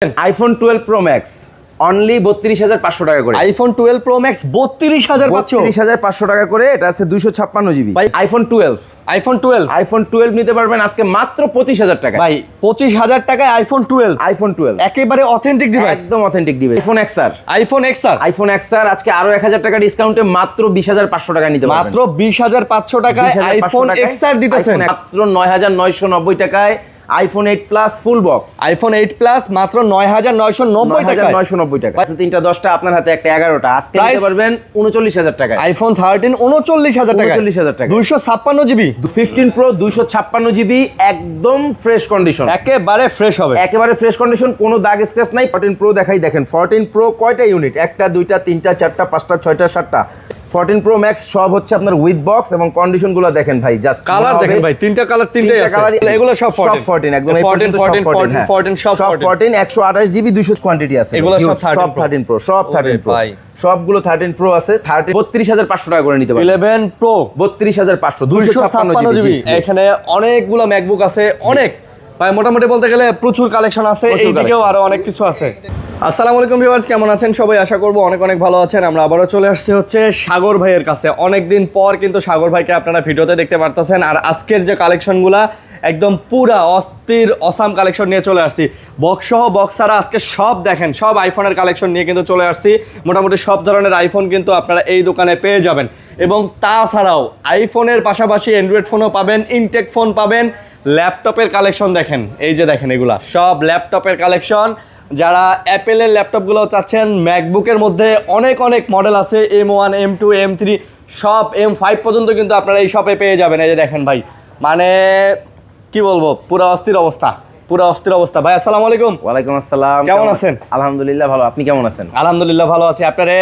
IPhone 12 pro max only 32,500 টাকা করে। IPhone 12 pro max 32,500 টাকা করে, এটা আছে 256 জিবি। আইফোন 12 নিতে পারবেন আজকে মাত্র 25,000 টাকা। ভাই 25,000 টাকায় আইফোন 12 একেবারে অথেন্টিক ডিভাইস, একদম অথেন্টিক ডিভাইস। আইফোন XR আজকে আরো 1000 টাকা ডিসকাউন্টে মাত্র 20,500 টাকা নিতে পারবেন। মাত্র 20,500 টাকায় আইফোন XR দিতেছেন। মাত্র 9,990 টাকায় iPhone 8 plus full box. IPhone 8 plus মাত্র 9,990 টাকা। 9,990 টাকা। তিনটা 10টা আপনার হাতে, একটা 11টা। আজকে নিতে পারবেন 39,000 টাকা। আইফোন 13 39,000 টাকা। 39,000 টাকা। 256 জিবি 15 প্রো 256 জিবি, একদম ফ্রেশ কন্ডিশন, একেবারে ফ্রেশ হবে, একেবারে ফ্রেশ কন্ডিশন, কোনো দাগ স্ক্র্যাচ নাই। 14 প্রো দেখাই, দেখেন 14 প্রো কয়টা ইউনিট, একটা দুইটা তিনটা চারটা পাঁচটা ছয়টা সাতটা। 14 প্রো ম্যাক্স সব হচ্ছে আপনার উইথ বক্স, এবং কন্ডিশন গুলো দেখেন ভাই, জাস্ট কালার দেখেন ভাই, তিনটা কালার, তিনটাই আছে। এগুলো সব 14 একদম 14 সব 14 128 জিবি 200 কোয়ান্টিটি আছে। এগুলো সব 13 প্রো, সব 13 প্রো, সবগুলো 13 প্রো আছে। 32,500 টাকা করে নিতে পারবেন। 11 প্রো 32,500 256 জিবি। এখানে অনেকগুলো ম্যাকবুক আছে, অনেক ভাই, মোটামুটি বলতে গেলে প্রচুর কালেকশন আছে। এইদিকেও আরো অনেক কিছু আছে। আসসালামু আলাইকুম ভিউয়ার্স, কেমন আছেন সবাই? আশা করব অনেক অনেক ভালো আছেন। আমরা আবারও চলে আসছি হচ্ছে সাগর ভাইয়ের কাছে। অনেকদিন পর কিন্তু সাগর ভাইকে আপনারা ভিডিওতে দেখতে পারতেছেন। আর আজকের যে কালেকশনগুলা একদম পুরা অস্থির অসাম কালেকশন নিয়ে চলে আসছি। বক্স সহ বক্স ছাড়া আজকে সব দেখেন, সব আইফোনের কালেকশন নিয়ে কিন্তু চলে আসছি। মোটামুটি সব ধরনের আইফোন কিন্তু আপনারা এই দোকানে পেয়ে যাবেন। এবং তাছাড়াও আইফোনের পাশাপাশি অ্যান্ড্রয়েড ফোনও পাবেন, ইনটেক ফোন পাবেন, ল্যাপটপের কালেকশন দেখেন, এই যে দেখেন এগুলা সব ল্যাপটপের কালেকশন। যারা অ্যাপেলের ল্যাপটপগুলো চাচ্ছেন, ম্যাকবুকের মধ্যে অনেক অনেক মডেল আছে, M1 M2 M3 সব M5 পর্যন্ত কিন্তু আপনারা এই শপে পেয়ে যাবেন। এই যে দেখেন ভাই, মানে কি বলবো, পুরো অস্থির অবস্থা, পুরো অস্থির অবস্থা। ভাই আসসালামু আলাইকুম। ওয়ালাইকুম আসসালাম, কেমন আছেন? আলহামদুলিল্লাহ ভালো, আপনি কেমন আছেন? আলহামদুলিল্লাহ ভালো আছি। আপনারে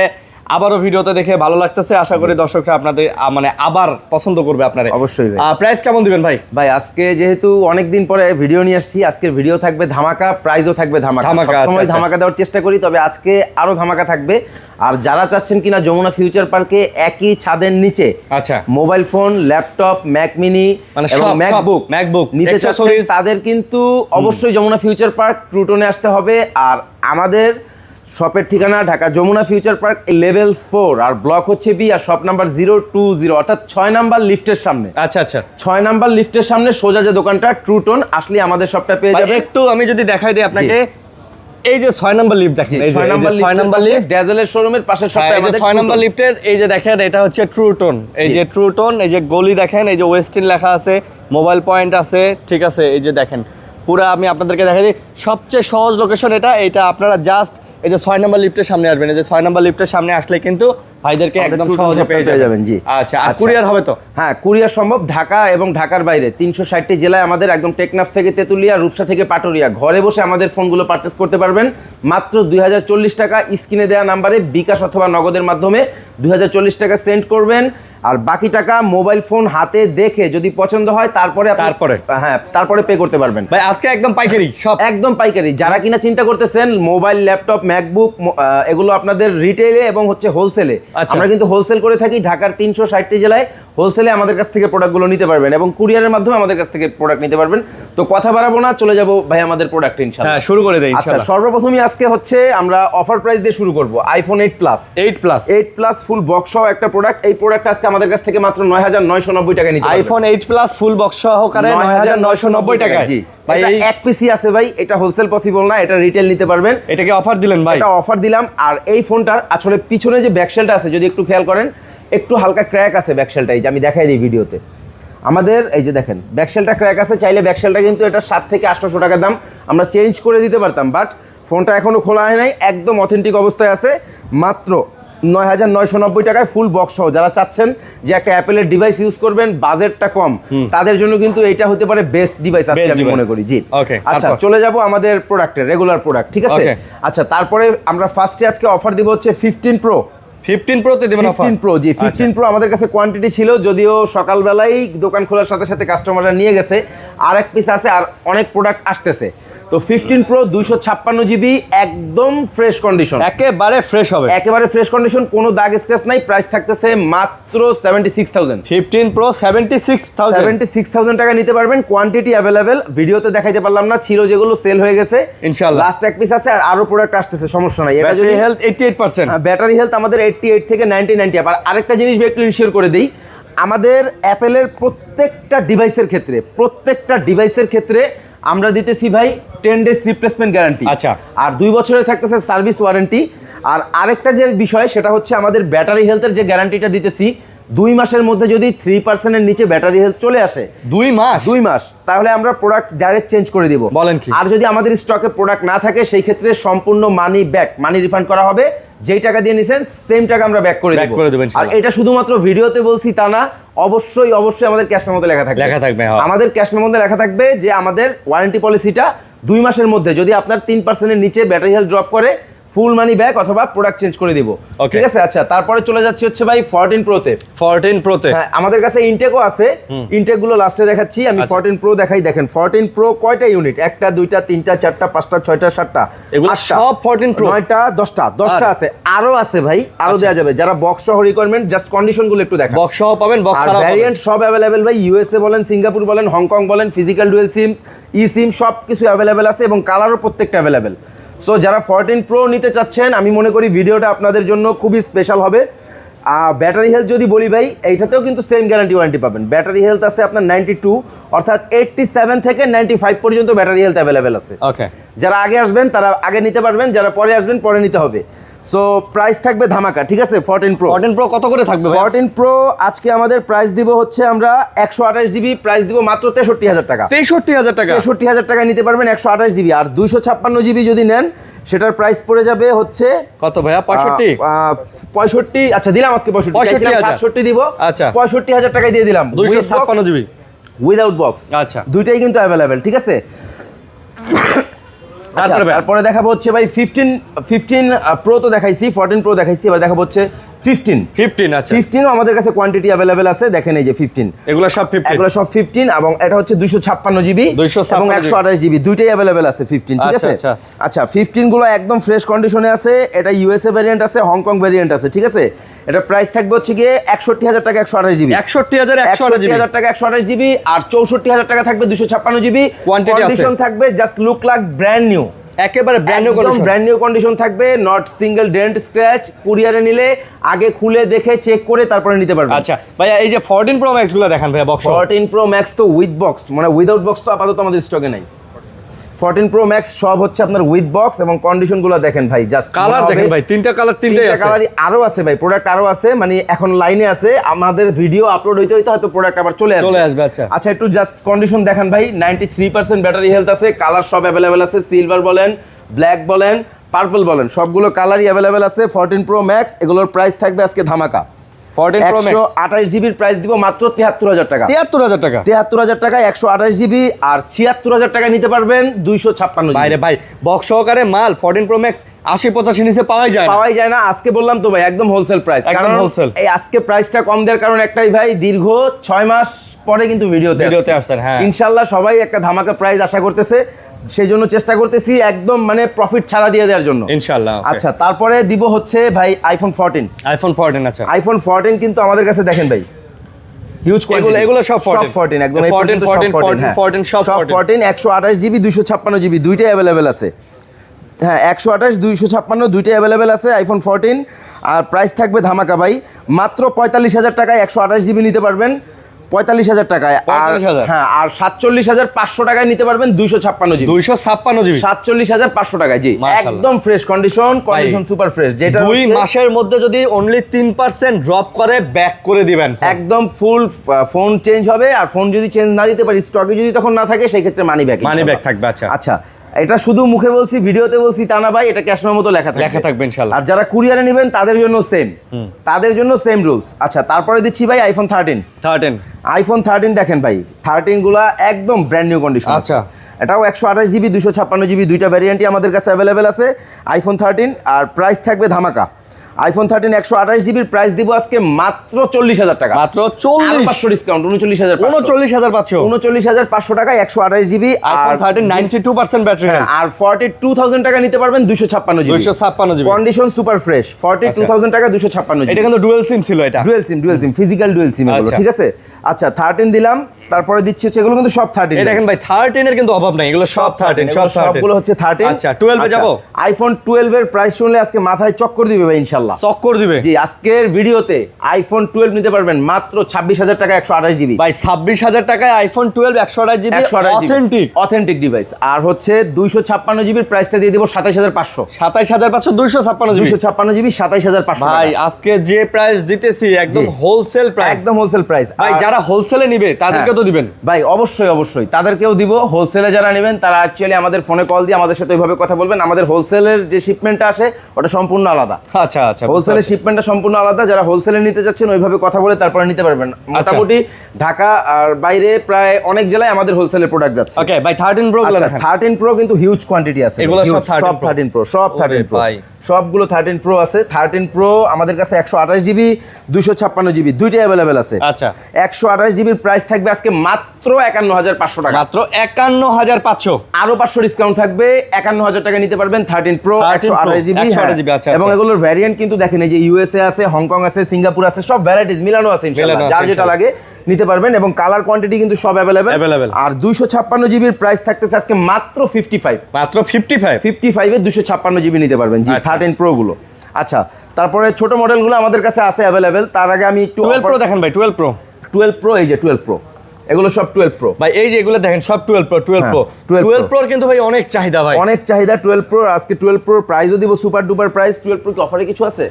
আবারও ভিডিওতে দেখে ভালো লাগতেছে, আশা করি দর্শকরা আপনাদের মানে আবার পছন্দ করবে আপনারা। অবশ্যই ভাই। প্রাইস কেমন দিবেন ভাই? ভাই আজকে যেহেতু অনেকদিন পরে ভিডিও নিয়ে আসছি, আজকের ভিডিও থাকবে ধামাকা, প্রাইসও থাকবে ধামাকা। সবসময় ধামাকা দেওয়ার চেষ্টা করি, তবে আজকে আরো ধামাকা থাকবে। আর যারা চাচ্ছেন কিনা যমুনা ফিউচার পার্কে একই ছাদের নিচে আচ্ছা mobile phone, laptop, Mac mini এবং ম্যাকবুক নিতে চাচ্ছেন, তাদের কিন্তু অবশ্যই যমুনা ফিউচার পার্ক ট্রুটনে আসতে হবে। আর আমাদের শপের ঠিকানা Dhaka Jamuna future park level 4, আর ব্লক হচ্ছে বি, আর শপ নাম্বার 020, অর্থাৎ 6 নাম্বার লিফটের সামনে। আচ্ছা আচ্ছা, 6 নাম্বার লিফটের সামনে সোজা যে দোকানটা ট্রুটন, আসলে আমাদের শপটা পেয়ে যাবে। একটু আমি যদি দেখাই দিই আপনাকে, এই যে 6 নাম্বার লিফট দেখেন, এই যে 6 নাম্বার লিফট ড্যাজেলের শোরুমের পাশে শপটা আমাদের। 6 নাম্বার লিফটের এই যে দেখেন, এটা হচ্ছে ট্রুটন। এই যে ট্রুটন, এই যে গলি দেখেন, এই যে ওয়েস্টিন লেখা আছে, মোবাইল পয়েন্ট আছে, ঠিক আছে। এই যে দেখেন পুরো আমি আপনাদেরকে দেখাই দিই, সবচেয়ে সহজ লোকেশন এটা আপনারা জাস্ট এই যে 6 নাম্বার লিফটের সামনে আসবেন। এই যে 6 নাম্বার লিফটের সামনে আসলে কিন্তু ভাইদেরকে একদম সহজে পেয়ে যাবেন। জি আচ্ছা, আর কুরিয়ার হবে তো? হ্যাঁ, কুরিয়ার সম্ভব। ঢাকা এবং ঢাকার বাইরে 360টি জেলায় আমাদের, একদম টেকনাফ থেকে তেতুলিয়া, রূপসা থেকে পাটুরিয়া, ঘরে বসে আমাদের ফোনগুলো পারচেস করতে পারবেন মাত্র 2040 টাকা। স্ক্রিনে দেওয়া নাম্বারে বিকাশ অথবা নগদের মাধ্যমে 2040 টাকা সেন্ড করবেন, আর বাকি টাকা মোবাইল ফোন হাতে দেখে যদি পছন্দ হয় তারপরে পে করতে পারবেন। ভাই আজকে একদম পাইকারি, সব একদম পাইকারি। যারা কিনা চিন্তা করতেছেন মোবাইল, ল্যাপটপ, ম্যাকবুক এগুলো আপনাদের রিটেইলে এবং হচ্ছে হোলসেলে, আমরা কিন্তু হোলসেল করে থাকি। ঢাকার 360টি জেলায় হোলসেলে আমাদের কাছ থেকে প্রোডাক্টগুলো নিতে পারবেন, এবং কুরিয়ারের মাধ্যমে আমাদের কাছ থেকে প্রোডাক্ট নিতে পারবেন। তো কথা বাড়াবো না, চলে যাব ভাই আমাদের প্রোডাক্ট ইনশাআল্লাহ। হ্যাঁ, শুরু করে দেই ইনশাআল্লাহ। আচ্ছা, সর্বপ্রথমই আজকে হচ্ছে আমরা অফার প্রাইস দিয়ে শুরু করব। আইফোন 8 প্লাস ফুল বক্স সহ একটা প্রোডাক্ট। এই প্রোডাক্ট আজকে আমাদের কাছ থেকে মাত্র 9,990 টাকা নিতে পারবেন। আইফোন 8 প্লাস ফুল বক্স সহকারে 9,990 টাকা। জি ভাই, এক পিসি আছে ভাই, এটা হোলসেল পসিবল না, এটা রিটেল নিতে পারবেন। এটাকে অফার দিলেন ভাই? এটা অফার দিলাম। আর এই ফোনটার আসলে পিছনে যে ব্যাকশেলটা আছে, যদি একটু খেয়াল করেন, একটু হালকা ক্র্যাক আছে ব্যাকশেলটা। এই যে আমি দেখাই দিই ভিডিওতে, আমাদের এই যে দেখেন ব্যাকশেলটা ক্র্যাক আছে। চাইলে ব্যাকশেলটা কিন্তু এটা 7 থেকে 800 টাকা দাম, আমরা চেঞ্জ করে দিতে পারতাম, বাট ফোনটা এখনো খোলা হয় নাই, একদম অথেন্টিক অবস্থায় আছে। মাত্র 9,990 টাকায় ফুল বক্স সহ। যারা চাচ্ছেন যে একটা অ্যাপেলের ডিভাইস ইউজ করবেন, বাজেটটা কম, তাদের জন্য কিন্তু এটা হতে পারে বেস্ট ডিভাইস আজকে আমি মনে করি। জি আচ্ছা, চলে যাব আমাদের প্রোডাক্টের রেগুলার প্রোডাক্ট, ঠিক আছে। আচ্ছা, তারপরে আমরা ফার্স্টে আজকে অফার দিব হচ্ছে 15 প্রো। 15 প্রোতে দিবেন অফার? 15 প্রো, জি 15 প্রো আমাদের কাছে কোয়ান্টিটি ছিল, যদিও সকালবেলাই দোকান খোলার সাথে সাথে কাস্টমাররা নিয়ে গেছে। আর এক পিস আছে, আর অনেক প্রোডাক্ট আসতেছে। তো 15 প্রো 256 জিবি একদম ফ্রেশ কন্ডিশন, একেবারে ফ্রেশ হবে, একেবারে ফ্রেশ কন্ডিশন, কোনো দাগ স্ক্র্যাচ নাই। প্রাইস থাকতেছে মাত্র 76,000। 15 প্রো 76,000 টাকা নিতে পারবেন। কোয়ান্টিটি অ্যাভেলেবেল, ভিডিওতে দেখাইতে পারলাম না, ছিল যেগুলো সেল হয়ে গেছে ইনশাআল্লাহ। লাস্ট এক পিস আছে আর আরো প্রোডাক্ট আসতেছে, সমস্যা নাই। এটা যদি ব্যাটারি হেলথ 88%, ব্যাটারি হেলথ আমাদের 88 থেকে 90 আর আরেকটা জিনিস একটু ইনশিওর করে দিই, আমাদের অ্যাপেলের প্রত্যেকটা ডিভাইসের ক্ষেত্রে আমরা দিতেছি ভাই 10 ডেজ রিপ্লেসমেন্ট গ্যারান্টি। আচ্ছা। আর 2 বছরের থাকতেছে সার্ভিস ওয়ারেন্টি। আর আরেকটা যে বিষয় সেটা হচ্ছে আমাদের ব্যাটারি হেলথের যে গ্যারান্টিটা দিতেছি, 2 মাসের মধ্যে যদি 3%-এর নিচে ব্যাটারি হেলথ চলে আসে, 2 মাস, তাহলে আমরা প্রোডাক্ট ডাইরেক্ট চেঞ্জ করে দিব। বলেন কি? আর যদি আমাদের স্টকে প্রোডাক্ট না থাকে সেই ক্ষেত্রে সম্পূর্ণ মানি রিফান্ড করা হবে। যেই টাকা দিয়ে নিছেন সেম টাকা আমরা ব্যাক করে দেব। আর এটা শুধুমাত্র ভিডিওতে বলছি তা না, অবশ্যই আমাদের ক্যাশ মেমোতে লেখা থাকবে। আমাদের ক্যাশ মেমোতে লেখা থাকবে যে আমাদের ওয়ারেন্টি পলিসিটা 2 মাসের মধ্যে যদি আপনার 3%-এর নিচে ব্যাটারি হেলথ ড্রপ করে, ফুল মানি ব্যাক অথবা প্রোডাক্ট চেঞ্জ করে দিব। ঠিক আছে। আচ্ছা, তারপরে চলে যাচ্ছে হচ্ছে ভাই 14 প্রোতে। হ্যাঁ, আমাদের কাছে ইনটেকও আছে, ইনটেক গুলো লাস্টে দেখাচ্ছি। আমি 14 প্রো দেখাই। দেখেন 14 প্রো কয়টা ইউনিট? 1টা 2টা 3টা 4টা 5টা 6টা 7টা, এগুলো সব 14 প্রো, 9টা 10টা আছে, আরো আছে ভাই, আরো দেয়া যাবে। যারা বক্স সহ রিকোয়ারমেন্ট, জাস্ট কন্ডিশন গুলো একটু দেখেন। বক্স সহ পাবেন, বক্স ছাড়া ভ্যারিয়েন্ট সব अवेलेबल ভাই। ইউএসএ বলেন, সিঙ্গাপুর বলেন, হংকং বলেন, ফিজিক্যাল ডুয়াল সিম, ই সিম সব কিছু अवेलेबल আছে এবং কালারও প্রত্যেকটা अवेलेबल। সো যারা 14 প্রো নিতে চাচ্ছেন, আমি মনে করি ভিডিওটা আপনাদের জন্য খুবই স্পেশাল হবে। ব্যাটারি হেলথ যদি বলি ভাই, এইটাতেও কিন্তু সেম গ্যারান্টি ওয়ারেন্টি পাবেন। ব্যাটারি হেলথ আছে আপনার 92, অর্থাৎ 87 থেকে 95 পর্যন্ত ব্যাটারি হেলথ অ্যাভেলেবেল আছে। ওকে, যারা আগে আসবেন তারা আগে নিতে পারবেন, যারা পরে আসবেন পরে নিতে হবে। সো প্রাইস থাকবে ধামাকা। ঠিক আছে। 14 প্রো কত করে থাকবে ভাই? 14 প্রো আজকে আমাদের প্রাইস দিব হচ্ছে, আমরা 128 জিবি প্রাইস দিব মাত্র 63,000 টাকা। 63,000 টাকায় নিতে পারবেন 128 জিবি। আর 256 জিবি যদি নেন সেটার প্রাইস পড়ে যাবে হচ্ছে কত ভাইয়া? 65। আচ্ছা, দিলাম আজকে 65 দিব। আচ্ছা, 65,000 টাকায় দিয়ে দিলাম 256 জিবি উইদাউট বক্স। আচ্ছা, দুইটাই কিন্তু অ্যাভেলেবেল। ঠিক আছে। তারপরে দেখাবো হচ্ছে ভাই 15 প্রো তো দেখাইছি, 14 প্রো দেখাইছি, এবার দেখাবো হচ্ছে 15। আচ্ছা, 15ও আমাদের কাছে কোয়ান্টিটি अवेलेबल আছে। দেখেন এই যে 15, এগুলো সব 15 এবং এটা হচ্ছে 256 জিবি এবং 128 জিবি, দুইটাই अवेलेबल আছে 15। ঠিক আছে। আচ্ছা, 15 গুলো একদম ফ্রেশ কন্ডিশনে আছে। এটা ইউএসএ ভেরিয়েন্ট আছে, হংকং ভেরিয়েন্ট আছে। ঠিক আছে। এটা প্রাইস থাকবে হচ্ছে গিয়ে 61,000 টাকা 128 জিবি, 61,000 টাকা 128 জিবি। আর 64,000 টাকা থাকবে 256 জিবি। কন্ডিশন থাকবে just look like brand new, একেবারে ব্র্যান্ড নিউ কন্ডিশন থাকবে, নট সিঙ্গেল ডেন্ট স্ক্র্যাচ। কুরিয়ারে নিলে আগে খুলে দেখে চেক করে তারপরে নিতে পারবেন। আচ্ছা ভাইয়া, এই যে 14 প্রো ম্যাক্স গুলো দেখান ভাইয়া। বক্স 14 প্রো ম্যাক্স তো উইথ বক্স, মানে উইদাউট বক্স তো আপাতত আমাদের স্টকে নাই। 14 প্রো ম্যাক্স সব হচ্ছে আপনার উইথ বক্স এবং কন্ডিশন গুলো দেখেন ভাই, জাস্ট কালার দেখেন ভাই, তিনটা কালারই আরো আছে ভাই, প্রোডাক্ট আরো আছে, মানে এখন লাইনে আছে। আমাদের ভিডিও আপলোড হইতে হয়তো প্রোডাক্ট আবার চলে আসবে। আচ্ছা, একটু জাস্ট কন্ডিশন দেখেন ভাই। 93% ব্যাটারি হেলথ আছে, কালার সব अवेलेबल আছে, সিলভার বলেন, ব্ল্যাক বলেন, পার্পল বলেন, সবগুলো কালারই अवेलेबल আছে। 14 প্রো ম্যাক্স এগুলোর প্রাইস থাকবে আজকে ধামাকা। 14 প্রো ম্যাক্স 128 জিবির প্রাইস দিব মাত্র 73,000 টাকা। 73,000 টাকা 128 জিবি। আর 76,000 টাকা নিতে পারবেন 256 জিবি। বাইরে ভাই, বক্স সহকারে মাল 14 প্রো ম্যাক্স 80-85 নিচে পাওয়াই যায় না। আজকে বললাম তো ভাই, একদম হোলসেল প্রাইস। কারণ এই আজকে প্রাইসটা কম দেওয়ার কারণ একটাই ভাই, দীর্ঘ 6 মাস পরে কিন্তু ভিডিওতে আসছেন। হ্যাঁ, ইনশাআল্লাহ সবাই একটা ধামাকা প্রাইস আশা করতেছে, সেই জন্য চেষ্টা করতেছি একদম মানে প্রফিট ছাড়া দিয়ে দেওয়ার জন্য ইনশাআল্লাহ। আচ্ছা, তারপরে দিব হচ্ছে ভাই আইফোন 14। আচ্ছা, আইফোন 14 কিন্তু আমাদের কাছে দেখেন ভাই, হিউজ কোয়ান্টিটি, এগুলো সব 14 একদম 14 128 জিবি 256 জিবি দুইটাই अवेलेबल আছে। হ্যাঁ, 128 256 দুইটাই अवेलेबल আছে আইফোন 14। আর প্রাইস থাকবে ধামাকা ভাই, মাত্র 45,000 টাকায় 128 জিবি নিতে পারবেন, 45,000 টাকায়। আর হ্যাঁ, আর 47,500 টাকায় নিতে পারবেন 256 জিবি। 47,500 টাকায়। জি, একদম ফ্রেশ কন্ডিশন সুপার ফ্রেশ। যেটা 2 মাসের মধ্যে যদি অনলি 3% ড্রপ করে ব্যাক করে দিবেন, একদম ফুল ফোন চেঞ্জ হবে। আর ফোন যদি চেঞ্জ না দিতে পারি, স্টকে যদি তখন না থাকে, সেই ক্ষেত্রে মানি ব্যাক থাকবে। আচ্ছা, এটা শুধু মুখে বলছি, ভিডিওতে বলছি তা না ভাই, এটা ক্যাশ মেমো মতো লেখা থাকবে ইনশাআল্লাহ। আর যারা কুরিয়ারে নেবেন তাদের জন্য সেম রুলস। আচ্ছা, তারপরে দিচ্ছি ভাই আইফোন 13। আইফোন 13 দেখেন ভাই, 13 গুলা একদম ব্র্যান্ড নিউ কন্ডিশন। আচ্ছা, এটাও 128 জিবি 256 জিবি দুইটা ভ্যারিয়েন্টই আমাদের কাছে अवेलेबल আছে আইফোন 13। আর প্রাইস থাকবে ধামাকা আইফোন 13 128 জিবির প্রাইস দিব আজকে মাত্র 40,000 টাকা। মাত্র 40, 500 ডিসকাউন্ট 39,000, 39,000 পাচ্ছ, 39,500 টাকা 128 জিবি। আইফোন 13 92% ব্যাটারি হেলথ, আর 42,000 টাকা নিতে পারবেন 256 GB, 256 GB condition super fresh. 42,000 টাকা 256 জিবি। এটা কিন্তু ডুয়াল সিম ছিল, এটা ডুয়াল সিম ফিজিক্যাল ডুয়াল সিম এগুলো, আচ্ছা। ঠিক আছে। আচ্ছা 13 দিলাম, তারপরে দিচ্ছি হচ্ছে এগুলো কিন্তু সব 13। এই দেখেন ভাই 13 এর কিন্তু অভাব নাই, এগুলো সব 13, সব 13 সবগুলো হচ্ছে 13। আচ্ছা 12 এ যাব। আইফোন 12 এর প্রাইস শুনলে আজকে মাথায় চক্কর দিবে ভাই ইনশাআল্লাহ, চক্কর দিবে। জি আজকের ভিডিওতে আইফোন 12 নিতে পারবেন মাত্র 26,000 টাকা 128 জিবি ভাই 26,000 টাকায় আইফোন 12 128 জিবি অথেন্টিক ডিভাইস। আর হচ্ছে 256 জিবির প্রাইসটা দিয়ে দিব 27,500, 27,500 256 জিবি, 256 জিবি 27,500 ভাই আজকে যে প্রাইস দিতেছি একদম জি। হোলসেল প্রাইস, একদম হোলসেল প্রাইস। ভাই যারা হোলসেলে নিবে তাদেরকে তো দিবেন ভাই, অবশ্যই তাদেরকেও দিব। হোলসেলে যারা নেবেন তারা অ্যাকচুয়ালি আমাদের ফোনে কল দিয়ে আমাদের সাথে ওইভাবে কথা বলবেন। আমাদের হোলসেলের যে শিপমেন্টটা আসে ওটা সম্পূর্ণ আলাদা। আচ্ছা আচ্ছা, হোলসেলের শিপমেন্টটা সম্পূর্ণ আলাদা। যারা হোলসেলে নিতে যাচ্ছেন ওইভাবে কথা বলে তারপরে নিতে পারবেন। মোটামুটি ঢাকা আর বাইরে প্রায় অনেক জেলায় আমাদের হোলসেলের প্রোডাক্ট যাচ্ছে। ওকে ভাই 13 প্রো গুলো দেখেন, 13 প্রো কিন্তু হিউজ কোয়ান্টিটি আছে, এগুলো সব 13 প্রো, সব 13 প্রো, ভাই সবগুলো 13 প্রো আছে। 13 প্রো আমাদের কাছে 128 জিবি 256 জিবি দুইটাই অ্যাভেলেবেল আছে। আচ্ছা 128 জিবির প্রাইস থাকবে আজকে মাত্র 51,500 টাকা, মাত্র 51,500, আরো 500 ডিসকাউন্ট থাকবে। 51,000 টাকা নিতে পারবেন 13 প্রো 13 Pro, 128 জিবি। 128 জিবি, আচ্ছা, এবং আচ্ছা। এগুলোর ভ্যারিয়েন্ট কিন্তু দেখেন, এই যে ইউএসএ আছে, হংকং আছে, সিঙ্গাপুর আছে, সব ভ্যারাইটিস মিলানো আছে ইনশাআল্লাহ। মিলানো আছে যার যেটা ইনশাআল্লাহ। লাগে নিতে পারবেন এবং কালার কোয়ান্টিটি কিন্তু সব Available। অ্যাভেলেবেল। আর 256 জিবির প্রাইস থাকতেছে আজকে মাত্র 55, মাত্র 55, 55 এ 256 জিবি নিতে পারবেন জি, আচ্ছা। 13 প্রো গুলো। আচ্ছা তারপরে ছোট মডেলগুলো আমাদের কাছে আছে অ্যাভেলেবেল। তার আগে আমি একটু 12 প্রো দেখেন ভাই, 12 প্রো, 12 প্রো, এই যে 12 প্রো, এগুলো সব 12 প্রো ভাই এই যে এগুলো দেখেন সব 12 প্রো, 12 প্রো, 12 প্রোর কিন্তু ভাই অনেক চাহিদা ভাই, অনেক চাহিদা 12 প্রো। আজকে 12 প্রোর প্রাইসও দিব সুপার ডুপার প্রাইস। 12 প্রো কি অফারে কিছু আছে?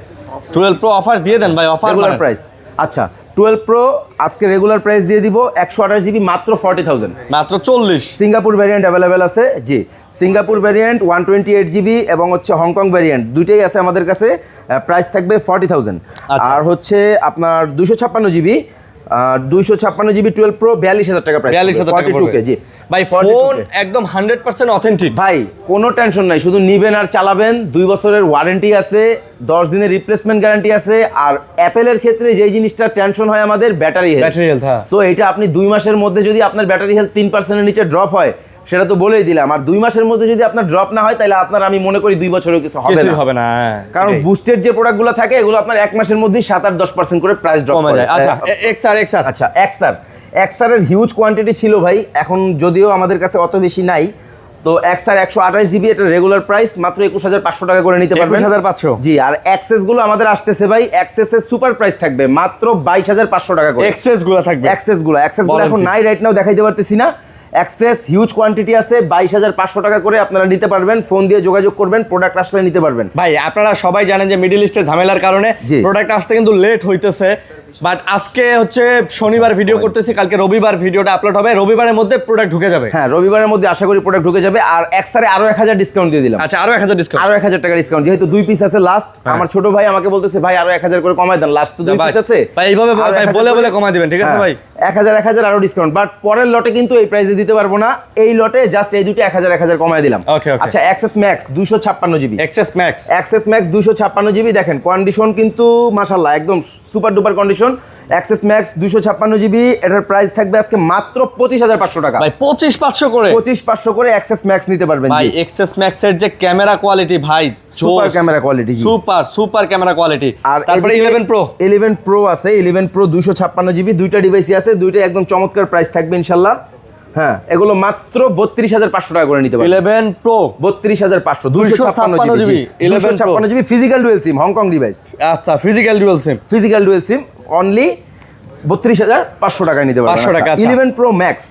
12 প্রো অফার দিয়ে দেন ভাই, অফার রেগুলার প্রাইস। আচ্ছা 12 প্রো আজকে রেগুলার প্রাইস দিয়ে দিব 128 জিবি মাত্র 40,000, মাত্র 40। সিঙ্গাপুর ভ্যারিয়েন্ট অ্যাভেলেবেল আছে জি, সিঙ্গাপুর ভ্যারিয়েন্ট 128 জিবি এবং হচ্ছে হংকং ভ্যারিয়েন্ট দুইটাই আছে আমাদের কাছে। প্রাইস থাকবে 40,000। আচ্ছা। আর হচ্ছে আপনার 256 জিবি 256 জিবি 12 প্রো 42,000 টাকা প্রাইস, 42,000 টাকা 42 কে জি ভাই। ফোন একদম 100% অথেন্টিক ভাই, কোনো টেনশন নাই, শুধু নিবেন আর চালাবেন। 2 বছরের ওয়ারেন্টি আছে, 10 দিনের রিপ্লেসমেন্ট গ্যারান্টি আছে। আর অ্যাপেলের ক্ষেত্রে যেই জিনিসটা টেনশন হয় আমাদের ব্যাটারি হেলথ, হ্যাঁ। সো এটা আপনি 2 মাসের মধ্যে যদি আপনার ব্যাটারি হেলথ 3%-এর নিচে ড্রপ হয় সেটা তো বলেই দিলাম। আর 2 মাসের মধ্যে যদি আপনার ড্রপ না হয় তাহলে আপনার, আমি মনে করি 2 বছরেও কিছু হবে না। কারণ বুস্টেড যে প্রোডাক্টগুলো থাকে এগুলো আপনার 1 মাসের মধ্যেই 7-8-10% করে প্রাইস ড্রপ কমে করে। যায়। আচ্ছা এক্সআর, আচ্ছা এক্সআর এর হিউজ কোয়ান্টিটি ছিল ভাই, এখন যদিও আমাদের কাছে অত বেশি নাই। তো এক্সআর 128 জিবি এটা রেগুলার প্রাইস মাত্র 21,500 টাকা করে নিতে পারবেন, 21,500 জি। আর এক্সেস গুলো আমাদের আসতেছে ভাই, এক্সেস এর সুপার প্রাইস থাকবে মাত্র 22,500 টাকা করে। এক্সেস গুলো থাকবে, এক্সেস গুলো এখন নাই, রাইট নাও দেখাইতে পারতেছি না। অ্যাক্সেস হিউজ কোয়ান্টিটি আছে, 22,500 টাকা করে আপনারা নিতে পারবেন। ফোন দিয়ে যোগাযোগ করবেন, প্রোডাক্ট আসলে নিতে পারবেন। ভাই আপনারা সবাই জানেন যে মিডল ইস্টে ঝামেলার কারণে প্রোডাক্ট আসতে কিন্তু লেট হইতেছে, বাট আজকে হচ্ছে শনিবার ভিডিও করতেছি, কালকে রবিবার ভিডিওটা আপলোড হবে, রবিবারের মধ্যে প্রোডাক্ট ঢুকে যাবে। হ্যাঁ রবিবারের মধ্যে আশা করি প্রোডাক্ট ঢুকে যাবে। আর এক্সারে আরো 1,000 ডিসকাউন্ট দিয়ে দিলাম। আচ্ছা আরো 1,000 ডিসকাউন্ট, আরো 1,000 টাকা ডিসকাউন্ট, যেহেতু 2 পিস আছে লাস্ট। আমার ছোট ভাই আমাকে বলতেছে ভাই আরো 1,000 করে কমাই দেন, লাস্ট তো 2 পিস আছে ভাই, এইভাবে ভাই বলে কমাই দিবেন, ঠিক আছে ভাই? 1,000 আরো ডিসকাউন্ট, বাট পরের লটে কিন্তু এই প্রাইসে দিতে পারবো না। এই লটে জাস্ট এই দুটো 1,000 কমাই দিলাম। আচ্ছা XS Max 256 GB, XS Max 256 GB, দেখেন কন্ডিশন কিন্তু মাশাআল্লাহ একদম super duper condition. XS Max 256 GB, এটার প্রাইস থাকবে আজকে মাত্র 25,500 টাকা ভাই, 25,500 করে, 25,500 করে এক্সেস ম্যাক্স নিতে পারবেন ভাই। এক্সেস ম্যাক্স এর যে ক্যামেরা কোয়ালিটি ভাই, super camera quality, super camera quality. আর তারপরে 11 প্রো আছে, 11 প্রো 256 জিবি, দুইটা ডিভাইসই আছে, দুইটা একদম চমৎকার প্রাইস থাকবে ইনশাআল্লাহ। হ্যাঁ এগুলো মাত্র 32,500 টাকা করে নিতে পারবেন। 11 pro 32,500 256 GB, 256 GB physical dual SIM Hong Kong device. আচ্ছা ফিজিক্যাল ডুয়াল সিম অনলি 32,500 টাকায় নিতে পারবেন। 500 টাকা। 11 প্রো ম্যাক্স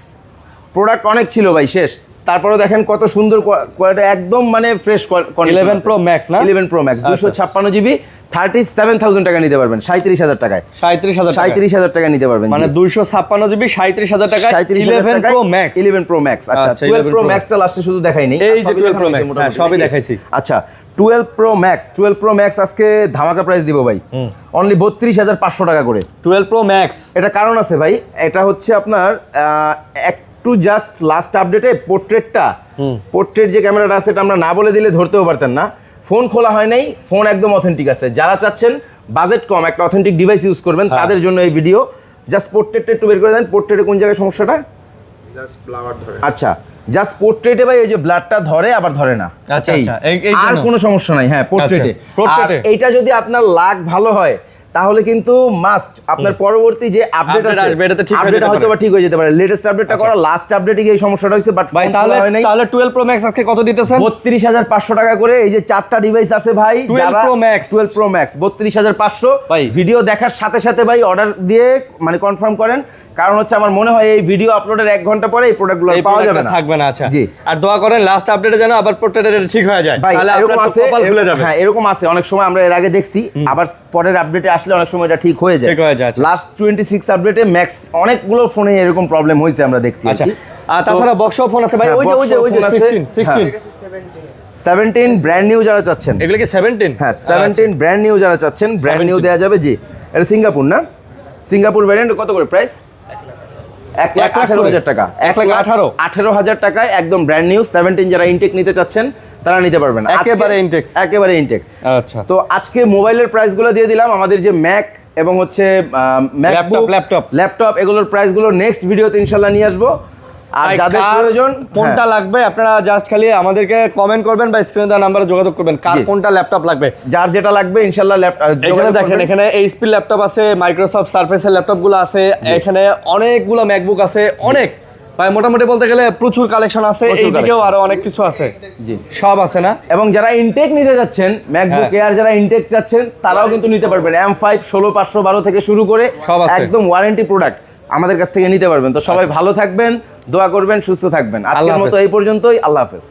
প্রোডাক্ট অনেক ছিল ভাই, শেষ। তারপরে দেখেন কত সুন্দর কোয়ালিটি, একদম মানে ফ্রেশ কন্ডিশন। 11 প্রো ম্যাক্স না, 11 প্রো ম্যাক্স 256 জিবি 37,000 টাকা নিতে পারবেন, 37,000 টাকায়, 37,000 টাকা নিতে পারবেন, মানে 256 জিবি 37,000 টাকা। 11 প্রো ম্যাক্স, 11 প্রো ম্যাক্স। আচ্ছা 12 প্রো ম্যাক্সটা লাস্টে শুধু দেখাই নেই, এই যে 12 প্রো ম্যাক্স, হ্যাঁ সবই দেখাইছি। আচ্ছা 12 প্রো ম্যাক্স আজকে ধামাকা প্রাইস দিব ভাই, অনলি 32,500 টাকা করে 12 প্রো ম্যাক্স। এটা কারণ আছে ভাই, এটা হচ্ছে আপনার একটু জাস্ট লাস্ট আপডেটে পোর্ট্রেট যে ক্যামেরাটা আছে এটা আমরা না বলে দিলে ধরতেও পারতেন না। ফোন খোলা হয় নাই, ফোন একদম অথেন্টিক আছে। যারা চাচ্ছেন বাজেট কম একটা অথেন্টিক ডিভাইস ইউজ করবেন তাদের জন্য এই ভিডিও। জাস্ট পোর্ট্রেটটা একটু বের করে দেন। পোর্ট্রেটে কোন জায়গায় সমস্যাটা? জাস্ট ফ্লাওয়ার ধরে। আচ্ছা, জাস্ট পোর্ট্রেটে ভাই এই যে ব্লাডটা ধরে আবার ধরে না। আচ্ছা, এই। আচ্ছা, এই আর জন্য? কোনো সমস্যা নাই। হ্যাঁ, পোর্ট্রেটে। আচ্ছা, portrait-এ। এইটা যদি আপনার লাক ভালো হয় তাহলে কিন্তু মাস্ট আপনার পরবর্তী যে আপডেট Update আছে আসবে, এটাতে ঠিক হয়ে আপডেট যেতে হয়তো বা পারে। ঠিক হয়ে যেতে পারে। লেটেস্ট আপডেটটা করা, লাস্ট আপডেটে গিয়ে এই সমস্যাটা হয়েছে, বাট ভাই তাহলে তাহলে 12 Pro Max আজকে কত দিতেছেন? 32,500 টাকা করে। এই যে 4টা ডিভাইস আছে ভাই, 12 Pro Max 12 Pro Max 32,500। ভাই। ভিডিও দেখার সাথে সাথে ভাই অর্ডার দিয়ে মানে কনফার্ম করেন, কারণ হচ্ছে আমার মনে হয় এই ভিডিও আপলোডের 1 ঘন্টা পরে এই প্রোডাক্টগুলো এই পাওয়া যাবে product-টা না। থাকবে না। আচ্ছা জি। আর দোয়া করেন লাস্ট আপডেটে যেন আবার পোর্ট্রেটে ঠিক হয়ে যায়, ভাই তাহলে এরকম আপনার আছে, কপাল খুলে যাবে। হ্যাঁ এরকম আছে, অনেক সময় আমরা এর আগে দেখছি, আবার পরের আপডেটে আসলে অনেক সময় এটা ঠিক হয়ে যায়। ঠিক হয়ে যায়, আচ্ছা। লাস্ট 26 আপডেটে ম্যাক্স অনেকগুলো ফোনে এরকম প্রবলেম হয়েছে আমরা দেখছি। আচ্ছা, আর তাছাড়া বক্সও ফোন আছে ভাই, হ্যাঁ, ওই যে 16 17 ব্র্যান্ড নিউ যারা চাচ্ছেন, এগুলো কি 17? হ্যাঁ 17 ব্র্যান্ড নিউ যারা চাচ্ছেন, ব্র্যান্ড নিউ দেওয়া যাবে। জি, এটা সিঙ্গাপুর না? সিঙ্গাপুর ভ্যারিয়েন্ট কত করে প্রাইস? 1,18,000 টাকা। 1,18,000 টাকায় একদম ব্র্যান্ড নিউ 17 যারা ইনটেক নিতে চাচ্ছেন তারা নিতে পারবেন। একেবারে ইনটেক। একেবারে ইনটেক। আচ্ছা, তো আজকে মোবাইলের প্রাইসগুলো দিয়ে দিলাম, আমাদের যে ম্যাক এবং হচ্ছে ল্যাপটপ এগুলোর প্রাইসগুলো নেক্সট ভিডিওতে ইনশাল্লাহ নিয়ে আসবো। আর ভাই, যাদের কার প্রয়োজন কোনটা লাগবে আপনারা জাস্ট খালি আমাদেরকে কমেন্ট করবেন বা স্ক্রিনে দেওয়া নাম্বারে যোগাযোগ করবেন, কার জি। কোনটা ল্যাপটপ লাগবে। যার যেটা লাগবে ইনশাল্লাহ এখানে দেখেন, এখানে এইচপি ল্যাপটপ আছে, মাইক্রোসফট সারফেসের ল্যাপটপগুলো আছে, এখানে অনেকগুলো ম্যাকবুক আছে, অনেক ভাই মোটামুটি বলতে গেলে প্রচুর কালেকশন আছে, প্রচুর এইদিকেও আরো অনেক কিছু আছে। জি, সব আছে না? এবং যারা ইনটেক নিতে যাচ্ছেন ম্যাকবুক হ্যাঁ। এয়ার, যারা ইনটেক চাচ্ছেন তারাও কিন্তু নিতে পারবেন। M5 16512 থেকে শুরু করে সব আছে। একদম ওয়ারেন্টি প্রোডাক্ট আমাদের কাছ থেকে নিতে পারবেন। তো সবাই ভালো থাকবেন, দোয়া করবেন, সুস্থ থাকবেন। আজকের আল্লাহ মতো হাফেজ। এই পর্যন্তই। আল্লাহ হাফেজ।